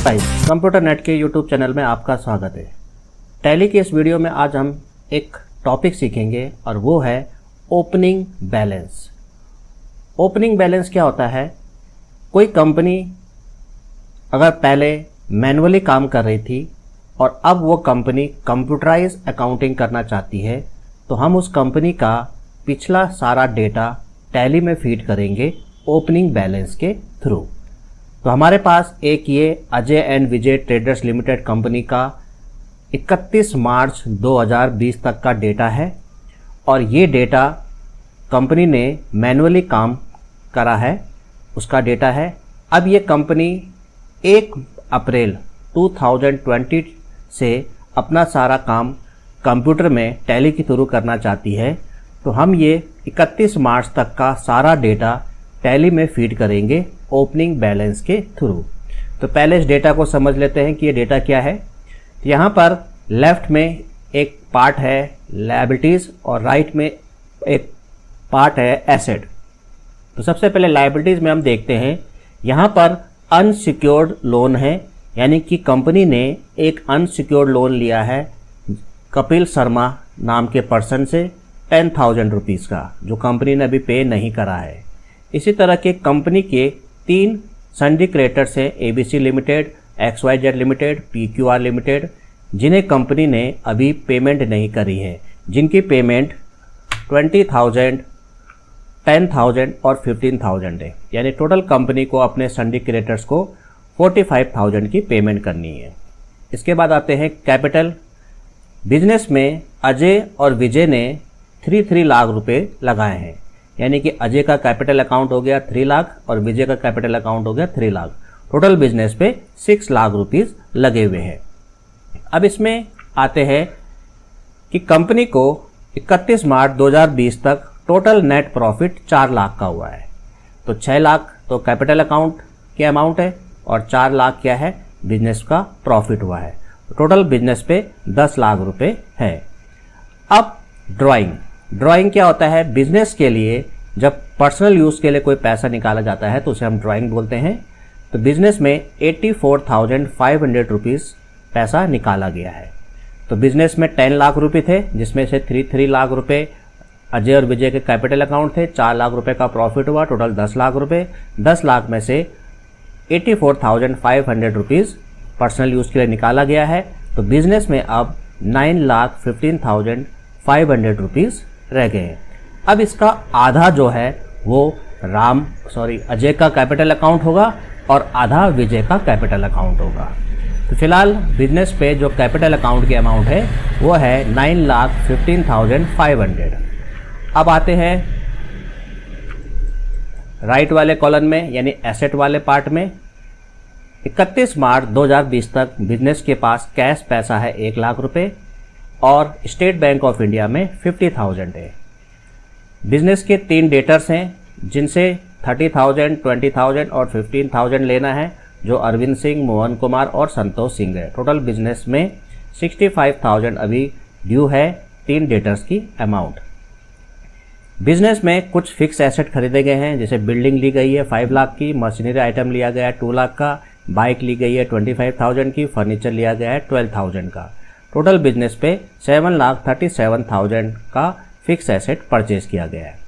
Guys, computer net के YouTube channel में आपका स्वागत है। टैली के इस वीडियो में आज हम एक टॉपिक सीखेंगे और वो है ओपनिंग बैलेंस। ओपनिंग बैलेंस क्या होता है? कोई कंपनी अगर पहले मैनुअली काम कर रही थी और अब वो कंपनी कंप्यूटराइज अकाउंटिंग करना चाहती है, तो हम उस कंपनी का पिछला सारा डेटा टैली में फीड करेंगे ओपनिंग बैलेंस के थ्रू। तो हमारे पास एक ये Ajay and Vijay traders limited company का 31 मार्च 2020 तक का डेटा है और ये डेटा कंपनी ने मैनुअली काम करा है, उसका डेटा है। अब ये कंपनी 1 अप्रैल 2020 से अपना सारा काम कंप्यूटर में टैली के थ्रू करना चाहती है, तो हम ये 31 मार्च तक का सारा डेटा टैली में फीड करेंगे ओपनिंग बैलेंस के थ्रू। तो पहले इस डेटा को समझ लेते हैं कि ये डेटा क्या है। यहाँ पर लेफ्ट में एक पार्ट है लायबिलिटीज़ और राइट में एक पार्ट है एसेट। तो सबसे पहले लायबिलिटीज़ में हम देखते हैं, यहाँ पर अनसिक्योर्ड लोन है, यानी कि कंपनी ने एक अनसिक्योर्ड लोन लिया है कपिल शर्मा नाम के पर्सन से 10,000 रुपीज़ का, जो कंपनी ने अभी पे नहीं करा है। इसी तरह के कंपनी के 3 सिंडिकेटर्स हैं, ABC limited, XYZ limited, PQR limited, जिन्हें कंपनी ने अभी पेमेंट नहीं करी है, जिनकी पेमेंट 20,000, 10,000 और 15,000 है। यानी टोटल कंपनी को अपने सिंडिकेटर्स को 45,000 की पेमेंट करनी है। इसके बाद आते हैं कैपिटल। बिजनेस में अजय और विजय ने 3 लाख रुपए लगाए हैं, यानी कि अजय का कैपिटल अकाउंट हो गया 3 लाख और विजय का कैपिटल अकाउंट हो गया 3 लाख। टोटल बिजनेस पे 6 लाख रुपीस लगे हुए हैं। अब इसमें आते हैं कि कंपनी को 31 मार्च 2020 तक टोटल नेट प्रॉफिट 4 लाख का हुआ है। तो 6 लाख तो कैपिटल अकाउंट के अमाउंट है और 4 लाख क्या है, बिजनेस का प्रॉफिट हुआ है। टोटल बिजनेस पे 10 लाख रुपए है। अब ड्राइंग क्या होता है? बिजनेस के लिए जब पर्सनल यूज़ के लिए कोई पैसा निकाला जाता है तो उसे हम ड्राइंग बोलते हैं। तो बिजनेस में 84,500 रुपीज़ पैसा निकाला गया है। तो बिजनेस में 10 लाख रुपए थे, जिसमें से 3 लाख रुपए अजय और विजय के कैपिटल अकाउंट थे, 4 लाख रुपए का प्रॉफिट हुआ, टोटल 10 लाख रुपए। 10 लाख में से 84,500 रुपीज़ पर्सनल यूज़ के लिए निकाला गया है। तो बिजनेस में अब 9,15,500 रुपीज़ रह गए हैं। अब इसका आधा जो है वो अजय का कैपिटल अकाउंट होगा और आधा विजय का कैपिटल अकाउंट होगा। तो फिलहाल बिजनेस पे जो कैपिटल अकाउंट की अमाउंट है वो है 9,15,500। अब आते हैं राइट वाले कॉलम में, यानी एसेट वाले पार्ट में। 31 मार्च 2020 तक बिजनेस के पास कैश पैसा है 1 लाख रुपए और स्टेट बैंक ऑफ इंडिया में 50,000 है। बिजनेस के 3 डेटर्स हैं, जिनसे 30,000, 20,000 और 15,000 लेना है, जो अरविंद सिंह, मोहन कुमार और संतोष सिंह है। टोटल बिजनेस में 65,000 अभी ड्यू है 3 डेटर्स की अमाउंट। बिजनेस में कुछ फिक्स एसेट खरीदे गए हैं, जैसे बिल्डिंग ली गई है 5 लाख की, मशीनरी आइटम लिया गया है 2 लाख का, बाइक ली गई है 25,000 की, फर्नीचर लिया गया है 12,000 का। टोटल बिजनेस पे 7,37,000 का फिक्स एसेट परचेज किया गया है।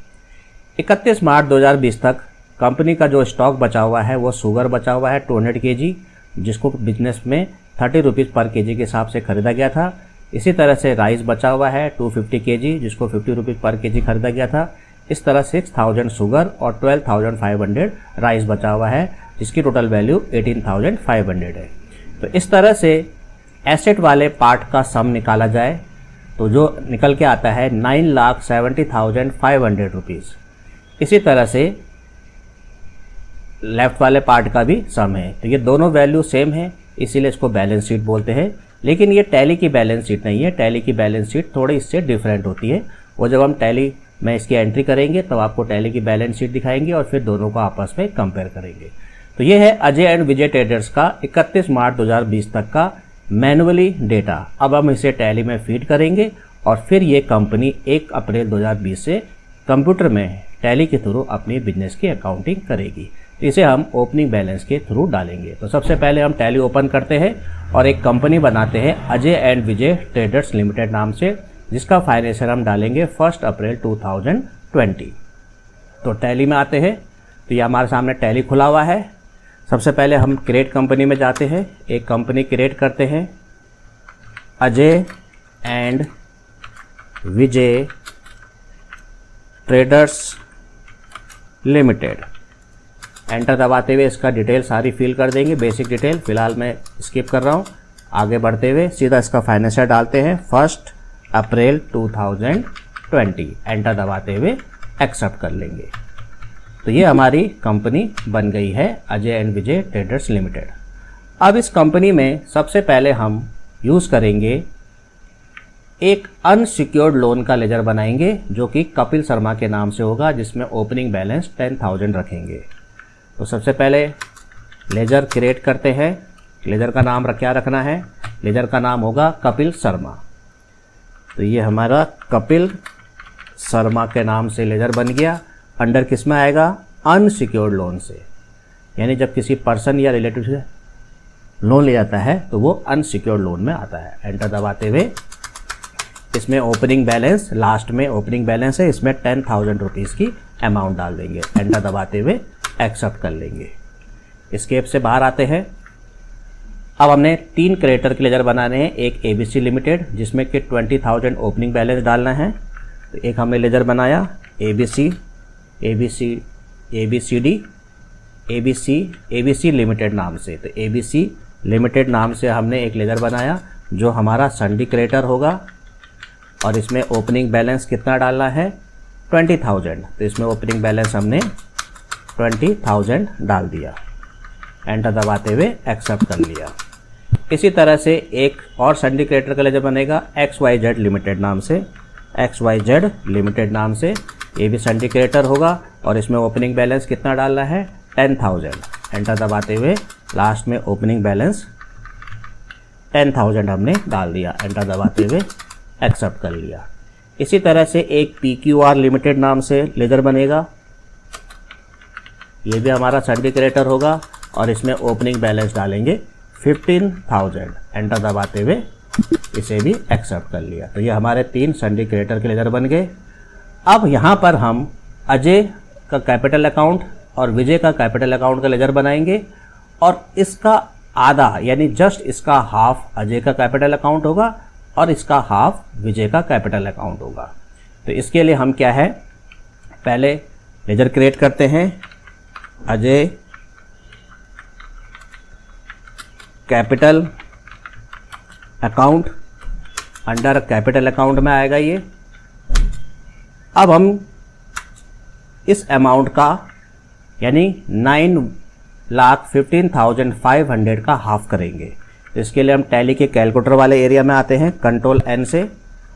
31 मार्च 2020 तक कंपनी का जो स्टॉक बचा हुआ है वो शुगर बचा हुआ है 200 kg, जिसको बिजनेस में 30 रुपीज़ पर kg के हिसाब से खरीदा गया था। इसी तरह से राइस बचा हुआ है 250 kg, जिसको 50 रुपीज़ पर kg खरीदा गया था। इस तरह 6,000 शुगर और 12,500 राइस बचा हुआ है, जिसकी टोटल वैल्यू 18,500 है। तो इस तरह से एसेट वाले पार्ट का सम निकाला जाए तो जो निकल के आता है 9,70,500 रुपीज़। इसी तरह से लेफ्ट वाले पार्ट का भी सम है। तो ये दोनों वैल्यू सेम है, इसीलिए इसको बैलेंस शीट बोलते हैं। लेकिन ये टैली की बैलेंस शीट नहीं है, टैली की बैलेंस शीट थोड़ी इससे डिफरेंट होती है। वो जब हम टैली में इसकी एंट्री करेंगे तब आपको टैली की बैलेंस शीट दिखाएंगे और फिर दोनों को आपस में कंपेयर करेंगे। तो ये है अजय एंड विजय ट्रेडर्स का 31 मार्च 2020 तक का मैनुअली डेटा। अब हम इसे टैली में फीड करेंगे और फिर ये कंपनी 1 अप्रैल 2020 से कंप्यूटर में टैली के थ्रू अपनी बिजनेस की अकाउंटिंग करेगी। इसे हम ओपनिंग बैलेंस के थ्रू डालेंगे। तो सबसे पहले हम टैली ओपन करते हैं और एक कंपनी बनाते हैं Ajay and Vijay traders limited नाम से, जिसका फाइनेंशियल हम डालेंगे 1 अप्रैल 2020। तो टैली में आते हैं तो ये हमारे सामने टैली खुला हुआ है। सबसे पहले हम क्रिएट कंपनी में जाते हैं, एक कंपनी क्रिएट करते हैं Ajay and Vijay traders limited. Enter दबाते हुए इसका डिटेल सारी फिल कर देंगे, बेसिक डिटेल फिलहाल मैं स्किप कर रहा हूँ। आगे बढ़ते हुए सीधा इसका फाइनेंशियल डालते हैं 1 अप्रैल 2020। एंटर दबाते हुए एक्सेप्ट कर लेंगे। तो ये हमारी कंपनी बन गई है Ajay and Vijay traders limited. अब इस कंपनी में सबसे पहले हम यूज़ करेंगे एक अनसिक्योर्ड लोन का लेजर बनाएंगे जो कि कपिल शर्मा के नाम से होगा, जिसमें ओपनिंग बैलेंस 10,000 रखेंगे। तो सबसे पहले लेजर क्रिएट करते हैं। लेजर का नाम क्या रखना है? लेजर का नाम होगा कपिल शर्मा। तो ये हमारा कपिल शर्मा के नाम से लेजर बन गया। अंडर किस में आएगा? अनसिक्योर्ड लोन से, यानी जब किसी पर्सन या रिलेटिव से लोन लिया जाता है तो वो अनसिक्योर्ड लोन में आता है। एंटर दबाते हुए इसमें ओपनिंग बैलेंस, लास्ट में ओपनिंग बैलेंस है, इसमें 10,000 रुपीज़ की अमाउंट डाल देंगे। एंटर दबाते हुए एक्सेप्ट कर लेंगे। एस्केप से बाहर आते हैं। अब हमने 3 क्रिएटर के लेजर बनाने हैं। एक ABC लिमिटेड जिसमें कि 20,000 ओपनिंग बैलेंस डालना है। तो एक हमने लेजर बनाया ABC लिमिटेड नाम से। तो ABC लिमिटेड नाम से हमने एक लेजर बनाया जो हमारा संडे क्रिएटर होगा और इसमें ओपनिंग बैलेंस कितना डालना है? 20,000। तो इसमें ओपनिंग बैलेंस हमने 20,000 डाल दिया। एंटर दबाते हुए एक्सेप्ट कर लिया। इसी तरह से एक और संडे क्रिएटर का लेजर बनेगा XYZ लिमिटेड नाम से। XYZ लिमिटेड नाम से ये भी संडे क्रिएटर होगा और इसमें ओपनिंग बैलेंस कितना डालना है? 10,000। एंटर दबाते हुए लास्ट में ओपनिंग बैलेंस 10,000 हमने डाल दिया। एंटर दबाते हुए एक्सेप्ट कर लिया। इसी तरह से एक PQR लिमिटेड नाम से लेजर बनेगा। ये भी हमारा संडे क्रिएटर होगा और इसमें ओपनिंग बैलेंस डालेंगे 15,000। एंटर दबाते हुए इसे भी एक्सेप्ट कर लिया। तो ये हमारे 3 संडे क्रिएटर के लेजर बन गए। अब यहाँ पर हम अजय का कैपिटल अकाउंट और विजय का कैपिटल अकाउंट का लेजर बनाएंगे और इसका आधा यानी जस्ट इसका हाफ अजय का कैपिटल अकाउंट होगा और इसका हाफ विजय का कैपिटल अकाउंट होगा। तो इसके लिए हम क्या है, पहले लेजर क्रिएट करते हैं Ajay capital account. Under capital account में आएगा ये। अब हम इस अमाउंट का यानी 9,15,500 का हाफ करेंगे। तो इसके लिए हम टैली के कैलकुलेटर वाले एरिया में आते हैं, कंट्रोल N से,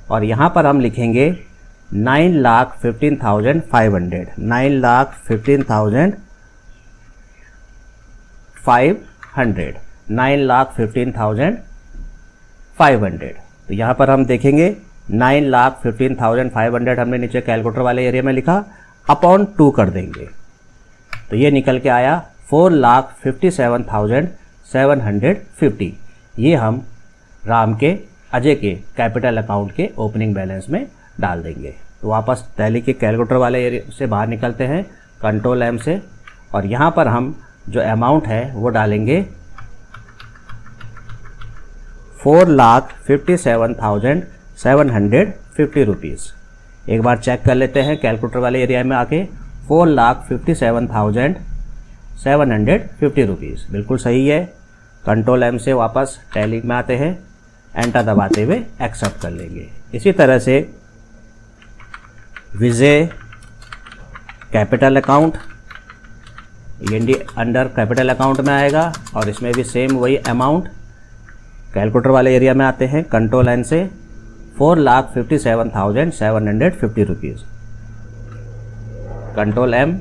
और यहाँ पर हम लिखेंगे 9,15,500 9,15,500। तो यहाँ पर हम देखेंगे 9,15,500 हमने नीचे कैलकुलेटर वाले एरिया में लिखा, अपॉन 2 कर देंगे तो ये निकल के आया 4,57,750। ये हम राम के अजय के कैपिटल अकाउंट के ओपनिंग बैलेंस में डाल देंगे। तो वापस टैली के कैलकुलेटर वाले एरिया से बाहर निकलते हैं, कंट्रोल M से, और यहाँ पर हम जो अमाउंट है वो डालेंगे 4,57,750 रुपीज़। एक बार चेक कर लेते हैं कैलकुलेटर वाले एरिया में आके, 4,57,750 रुपीज़ बिल्कुल सही है। कंट्रोल M से वापस टैली में आते हैं, एंटर दबाते हुए एक्सेप्ट कर लेंगे। इसी तरह से विजय कैपिटल अकाउंट, ये अंडर कैपिटल अकाउंट में आएगा और इसमें भी सेम वही अमाउंट कैलकुलेटर वाले एरिया में आते हैं, कंट्रोल N से 4,57,750 rupees. Control M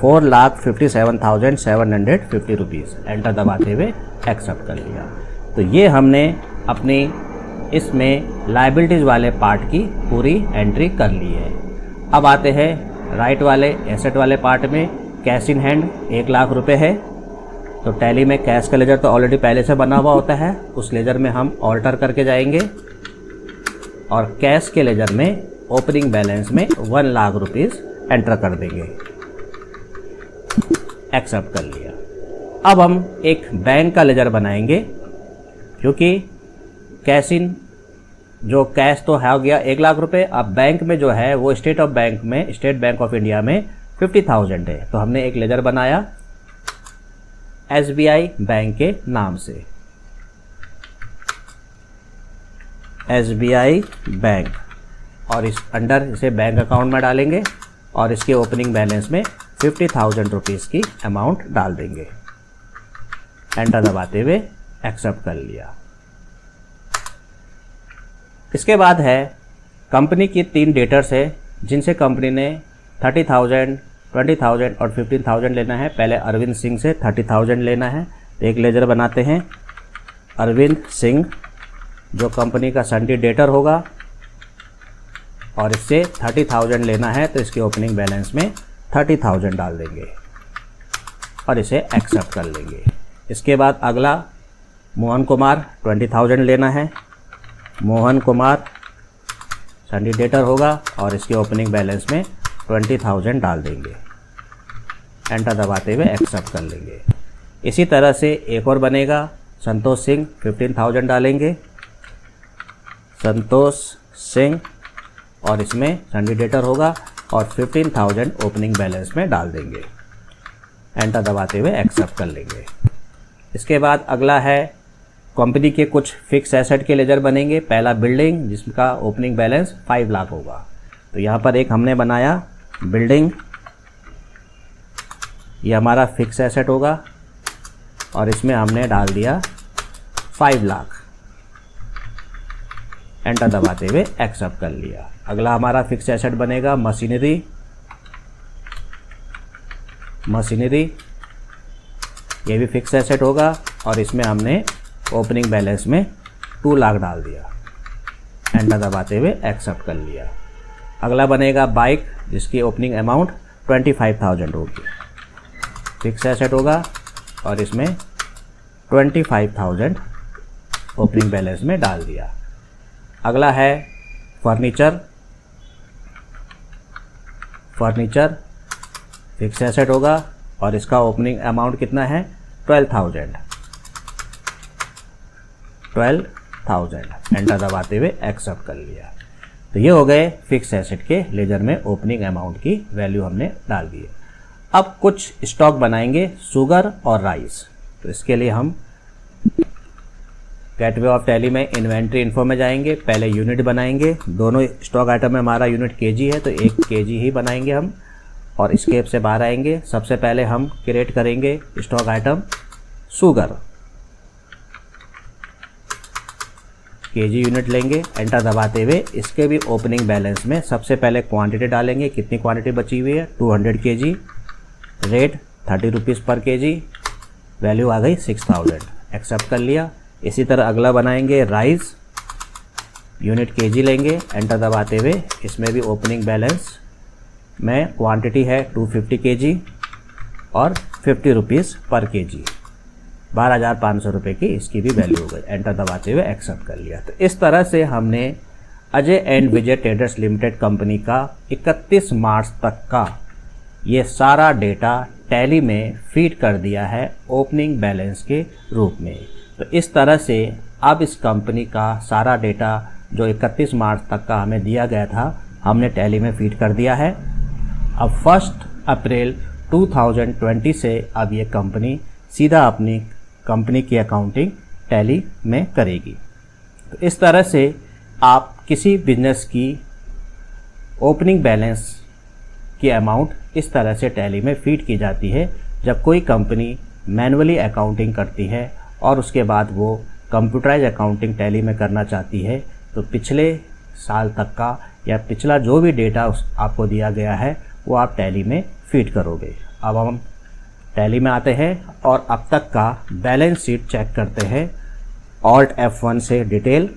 4,57,750 rupees. Enter दबाते हुए एक्सेप्ट कर लिया। तो ये हमने अपनी इसमें लायबिलिटीज़ वाले पार्ट की पूरी एंट्री कर ली है। अब आते हैं राइट वाले एसेट वाले पार्ट में कैश इन हैंड 1 लाख रुपए है। तो टैली में कैश का लेजर तो ऑलरेडी पहले से बना हुआ होता है, उस लेजर में हम ऑल्टर करके जाएंगे और कैश के लेजर में ओपनिंग बैलेंस में 1 लाख रुपीज़ एंटर कर देंगे। एक्सेप्ट कर लिया। अब हम एक बैंक का लेजर बनाएंगे, क्योंकि कैश इन जो कैश तो है हो गया 1 लाख रुपए। अब बैंक में जो है वो स्टेट बैंक ऑफ इंडिया में 50,000 है। तो हमने एक लेजर बनाया SBI बैंक के नाम से, SBI बैंक, और इस अंडर इसे बैंक अकाउंट में डालेंगे और इसके ओपनिंग बैलेंस में 50,000 रुपीज़ की अमाउंट डाल देंगे। एंटर दबाते हुए एक्सेप्ट कर लिया। इसके बाद है कंपनी की 3 डेटर्स है जिनसे कंपनी ने 30,000, 20,000 और 15,000 लेना है। पहले अरविंद सिंह से 30,000 लेना है। तो एक लेजर बनाते हैं अरविंद सिंह, जो कंपनी का संडे डेटर होगा, और इससे 30,000 लेना है। तो इसके ओपनिंग बैलेंस में 30,000 डाल देंगे और इसे एक्सेप्ट कर लेंगे। इसके बाद अगला मोहन कुमार 20,000 लेना है। मोहन कुमार संडे डेटर होगा और इसके ओपनिंग बैलेंस में 20,000 डाल देंगे। एंटर दबाते हुए एक्सेप्ट कर लेंगे। इसी तरह से एक और बनेगा संतोष सिंह, 15,000 डालेंगे। संतोष सिंह, और इसमें संडे डेटर होगा और 15,000 ओपनिंग बैलेंस में डाल देंगे। एंटर दबाते हुए एक्सेप्ट कर लेंगे। इसके बाद अगला है कंपनी के कुछ फिक्स एसेट के लेजर बनेंगे। पहला बिल्डिंग, जिसका ओपनिंग बैलेंस 5 लाख होगा। तो यहाँ पर एक हमने बनाया बिल्डिंग, ये हमारा फिक्स एसेट होगा और इसमें हमने डाल दिया 5 लाख। एंटर दबाते हुए एक्सेप्ट कर लिया। अगला हमारा फिक्स एसेट बनेगा मशीनरी। ये भी फिक्स एसेट होगा और इसमें हमने ओपनिंग बैलेंस में 2 लाख डाल दिया। एंटर दबाते हुए एक्सेप्ट कर लिया। अगला बनेगा बाइक, जिसकी ओपनिंग अमाउंट 25,000 होगी। फिक्स एसेट होगा और इसमें 25,000 ओपनिंग बैलेंस में डाल दिया। अगला है फर्नीचर। फिक्स एसेट होगा और इसका ओपनिंग अमाउंट कितना है 12,000। एंटर दबाते हुए एक्सेप्ट कर लिया। तो ये हो गए फिक्स एसेट के लेजर में ओपनिंग अमाउंट की वैल्यू हमने डाल दी है। अब कुछ स्टॉक बनाएंगे, शुगर और राइस। तो इसके लिए हम गेटवे ऑफ टैली में इन्वेंट्री इन्फो में जाएंगे। पहले यूनिट बनाएंगे। दोनों स्टॉक आइटम में हमारा यूनिट केजी है, तो 1 केजी ही बनाएंगे हम। और स्केप से बाहर आएंगे। सबसे पहले हम क्रिएट करेंगे stock item sugar, KG unit लेंगे। एंटर दबाते हुए इसके भी ओपनिंग बैलेंस में सबसे पहले क्वांटिटी डालेंगे। कितनी क्वांटिटी बची हुई है 200 केजी। रेट 30 रुपीज़ पर केजी। वैल्यू आ गई 6,000। एक्सेप्ट कर लिया। इसी तरह अगला बनाएंगे राइस, यूनिट केजी लेंगे। एंटर दबाते हुए इसमें भी ओपनिंग बैलेंस में क्वांटिटी है 250 केजी और 50 रुपीज़ पर केजी। 12,500 रुपये की इसकी भी वैल्यू हो गई। एंटर दबाते हुए एक्सेप्ट कर लिया। तो इस तरह से हमने Ajay and Vijay traders limited company का 31 मार्च तक का ये सारा डेटा टैली में फीड कर दिया है ओपनिंग बैलेंस के रूप में। तो इस तरह से अब इस कंपनी का सारा डेटा जो 31 मार्च तक का हमें दिया गया था, हमने टैली में फीड कर दिया है। अब 1 अप्रैल 2020 से अब ये कंपनी सीधा अपनी कंपनी की अकाउंटिंग टैली में करेगी। तो इस तरह से आप किसी बिजनेस की ओपनिंग बैलेंस की अमाउंट इस तरह से टैली में फीड की जाती है। जब कोई कंपनी मैनुअली अकाउंटिंग करती है और उसके बाद वो कंप्यूटराइज अकाउंटिंग टैली में करना चाहती है, तो पिछले साल तक का या पिछला जो भी डेटा आपको दिया गया है वो आप टैली में फीड करोगे। अब हम टैली में आते हैं और अब तक का बैलेंस शीट चेक करते हैं। ऑल्ट F1 से डिटेल,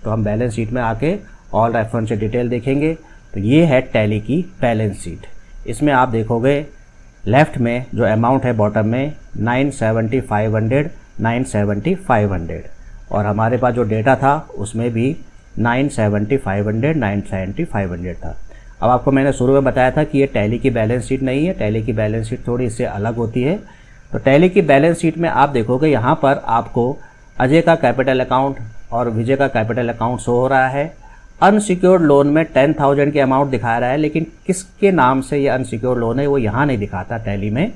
तो हम बैलेंस शीट में आके ऑल्ट F1 से डिटेल देखेंगे। तो ये है टैली की बैलेंस शीट। इसमें आप देखोगे लेफ़्ट में जो अमाउंट है बॉटम में 970,500 और हमारे पास जो डेटा था उसमें भी 970,500 था। अब आपको मैंने शुरू में बताया था कि ये टैली की बैलेंस शीट नहीं है, टैली की बैलेंस शीट थोड़ी इससे अलग होती है। तो टैली की बैलेंस शीट में आप देखोगे यहाँ पर आपको अजय का कैपिटल अकाउंट और विजय का कैपिटल अकाउंट शो हो रहा है। अनसिक्योर्ड लोन में 10,000 के अमाउंट दिखा रहा है, लेकिन किसके नाम से ये अनसिक्योर्ड लोन है वो यहाँ नहीं दिखाता टैली में।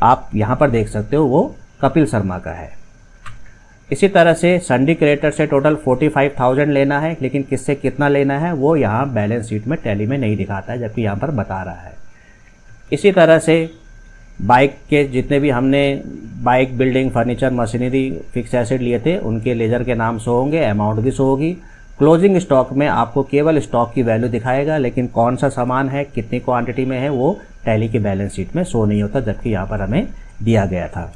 आप यहाँ पर देख सकते हो वो कपिल शर्मा का है। इसी तरह से सन्डी क्रिएटर से टोटल 45,000 लेना है, लेकिन किससे कितना लेना है वो यहाँ बैलेंस शीट में टैली में नहीं दिखाता है, जबकि यहाँ पर बता रहा है। इसी तरह से बाइक के जितने भी हमने bike, building, furniture, machinery, fix asset लिए थे उनके लेजर के नाम शो होंगे, अमाउंट भी शो होगी। क्लोजिंग स्टॉक में आपको केवल स्टॉक की वैल्यू दिखाएगा, लेकिन कौन सा सामान है, कितनी क्वांटिटी में है वो टैली की बैलेंस शीट में शो नहीं होता, जबकि यहाँ पर हमें दिया गया था।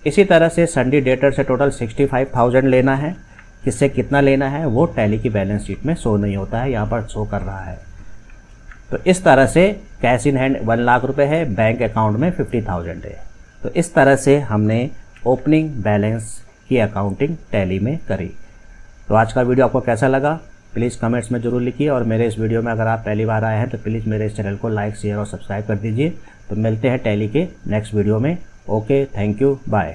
इसी तरह से सन्डी डेटर से टोटल 65,000 लेना है, किससे कितना लेना है वो टैली की बैलेंस शीट में शो नहीं होता है, यहाँ पर शो कर रहा है। तो इस तरह से कैश इन हैंड 1 लाख रुपए है, बैंक अकाउंट में 50,000 है। तो इस तरह से हमने ओपनिंग बैलेंस की अकाउंटिंग टैली में करी। तो आज का वीडियो आपको कैसा लगा प्लीज़ कमेंट्स में ज़रूर लिखिए, और मेरे इस वीडियो में अगर आप पहली बार आए हैं तो प्लीज़ मेरे इस चैनल को लाइक, शेयर और सब्सक्राइब कर दीजिए। तो मिलते हैं टैली के नेक्स्ट वीडियो में। Okay, thank you, bye.